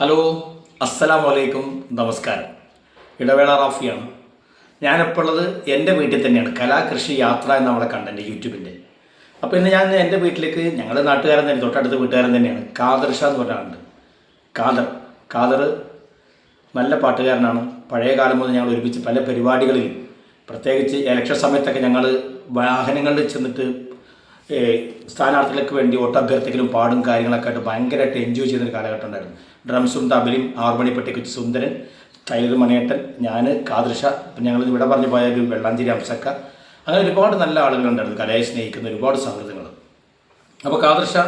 Hello, അസ്സലാമു അലൈക്കും, നമസ്കാരം. ഇടവേള റാഫിയാണ്. ഞാനിപ്പോൾ ഉള്ളത് എൻ്റെ വീട്ടിൽ തന്നെയാണ്. കലാകൃഷി യാത്ര എന്ന നമ്മളെ കണ്ടൻറ്റ് യൂട്യൂബിൻ്റെ. അപ്പോൾ ഇന്ന് ഞാൻ എൻ്റെ വീട്ടിലേക്ക്, ഞങ്ങളുടെ നാട്ടുകാരൻ തന്നെ, തൊട്ടടുത്ത വീട്ടുകാരൻ തന്നെയാണ്, ഖാദർ ഷാ എന്ന് പറഞ്ഞാളുണ്ട്. ഖാദർ നല്ല പാട്ടുകാരനാണ്. പഴയ കാലം മുതൽ ഞങ്ങൾ ഒരുമിച്ച് പല പരിപാടികളിലും, പ്രത്യേകിച്ച് ഇലക്ഷൻ സമയത്തൊക്കെ ഞങ്ങൾ വാഹനങ്ങളിൽ ചെന്നിട്ട് സ്ഥാനാർത്ഥികൾക്ക് വേണ്ടി വോട്ടഭ്യർത്ഥിക്കലും പാടും കാര്യങ്ങളൊക്കെ ആയിട്ട് ഭയങ്കരമായിട്ട് എൻജോയ് ചെയ്യുന്നൊരു കാലഘട്ടം ഉണ്ടായിരുന്നു. ഡ്രംസും തബലയും ആറുമണിപ്പെട്ടിക്കുച്ച് സുന്ദരൻ, ടൈലർ മണിയേട്ടൻ, ഞാൻ, ഖാദർ ഷാ, ഇപ്പം ഞങ്ങൾ ഇവിടെ പറഞ്ഞു പോയ ഒരു വെള്ളാഞ്ചേരി അംസക്ക, അങ്ങനെ ഒരുപാട് നല്ല ആളുകളുണ്ടായിരുന്നു, കലയെ സ്നേഹിക്കുന്ന ഒരുപാട് സൗഹൃദങ്ങൾ. അപ്പോൾ ഖാദർ ഷാ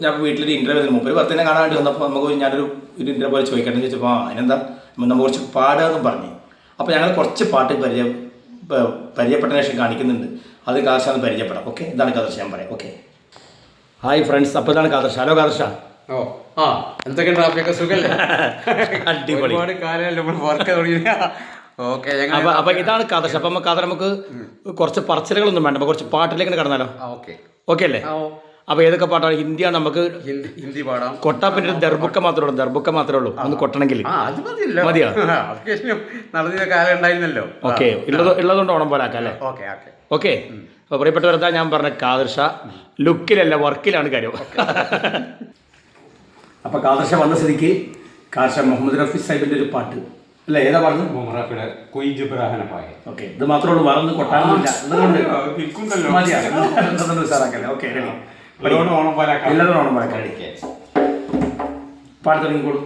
ഞാൻ വീട്ടിലൊരു ഇൻ്റർവ്യൂവിന് മുമ്പ് ഒരു വർത്തനെ കാണാൻ വേണ്ടി വന്നപ്പോൾ നമുക്ക് ഞാനൊരു ഇൻ്റർവ്യൂ പോലെ ചോദിക്കട്ടെ എന്ന് ചോദിച്ചപ്പോൾ അതിനെന്താ നമ്മൾ കുറച്ച് പാടുകയെന്നും പറഞ്ഞു. അപ്പോൾ ഞങ്ങൾ കുറച്ച് പാട്ട് പരിചയപ്പെട്ട ശേഷം കാണിക്കുന്നുണ്ട്. അത് ഖാദർ ഷാ ഒന്ന് പരിചയപ്പെടാം. ഓക്കെ, ഇതാണ് ഖാദർ ഷാ, ഞാൻ പറയാം. ഓക്കെ, ഹായ് ഫ്രണ്ട്സ്, അപ്പോൾ ഇതാണ് ഖാദർ ഷാ. ഹലോ ഖാദർ ഷാ. എന്തൊക്കെയുണ്ട് റാഫിയൊക്കെ, സുഖല്ലേ? അടിപൊളി. ഒരുപാട് കാലമല്ലേ നമ്മൾ വർക്ക് തുടങ്ങി. ഓക്കെ, അപ്പോൾ ഇതാണ് ഖാദർ ഷാ. അപ്പം ഖാദർ, നമുക്ക് കുറച്ച് പറച്ചിലുകളൊന്നും വേണ്ട, കുറച്ച് പാട്ടിലേക്ക് കടന്നാലോ? ഓക്കെ അല്ലേ? അപ്പോൾ ഏതൊക്കെ പാട്ടാണ്? ഹിന്ദിയാണ്, നമുക്ക് ഹിന്ദി പാടാം. കൊട്ടാ പിന്നെ ഒരു ദർബുക്ക മാത്രമേ ഉള്ളൂ, ഒന്ന് കൊട്ടണമെങ്കിൽ. മതിയോ? നടന്ന കാലം ഉണ്ടായിരുന്നല്ലോ. ഓക്കെ, ഉള്ളതുകൊണ്ട് ഓണം പോലെ ആക്കാം അല്ലേ? ഓക്കെ. അപ്പോൾ പ്രിയപ്പെട്ടവരെന്താ ഞാൻ പറഞ്ഞ, ഖാദർ ഷാ ലുക്കിലല്ല വർക്കിലാണ് കാര്യം. അപ്പോൾ ഖാദർ ഷാ വന്ന സ്ഥിതിക്ക് ഖാദർ ഷാ മുഹമ്മദ് റഫീ സാഹിബിൻ്റെ ഒരു പാട്ട് അല്ല, ഏതാ പാടുന്നത്? ഓക്കെ, ഇത് മാത്രമേ ഉള്ളൂ, വേറെ ഒന്നും കൊട്ടാനൊന്നുമില്ല. സാറാക്കല്ലേ? ഓക്കെ, ഓണം പോലെ പാട്ട് തുടങ്ങിക്കോളൂ.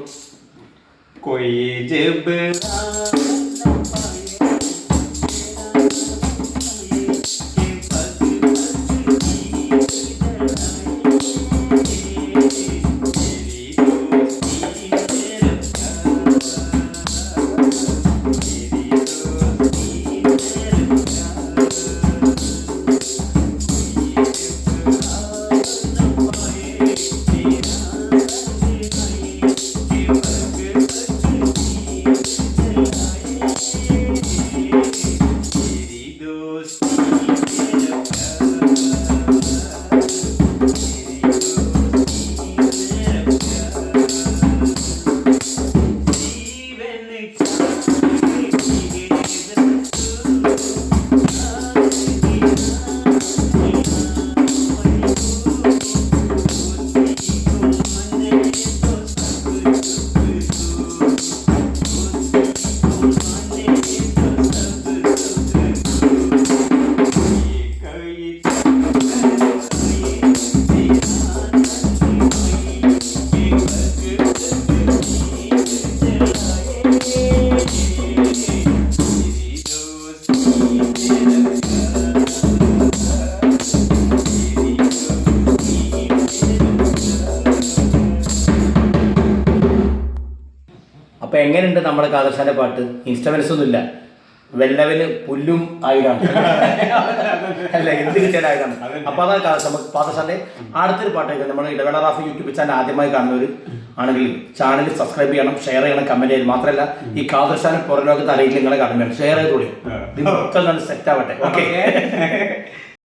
അപ്പോൾ എങ്ങനെയുണ്ട് നമ്മുടെ ഖാദർ ഷാൻ്റെ പാട്ട്? ഇൻസ്ട്രുമെൻസ് ഒന്നുമില്ല, വെല്ലവന് പുല്ലും ആയിരാണ് അല്ല, എന്ത് കിട്ടിയാലും ആയിരാണ്. അപ്പോൾ അതാണ് ഖാദർ ഷാൻ്റെ അടുത്തൊരു പാട്ട്. നമ്മുടെ ഇടവേള റാഫി യൂട്യൂബ് ചാനൽ ആദ്യമായി കാണുന്നവർ ആണെങ്കിൽ ചാനൽ സബ്സ്ക്രൈബ് ചെയ്യണം, ഷെയർ ചെയ്യണം, കമൻറ്റ് ചെയ്യണം. മാത്രമല്ല, ഈ ഖാദർ ഷാനെ പുറം ലോകത്ത് അറിയില്ല, നിങ്ങളെ കടമയാണ്. ഷെയർ ചെയ്തോളൂ, ഇത് മൊത്തം സെറ്റ് ആവട്ടെ. ഓക്കെ.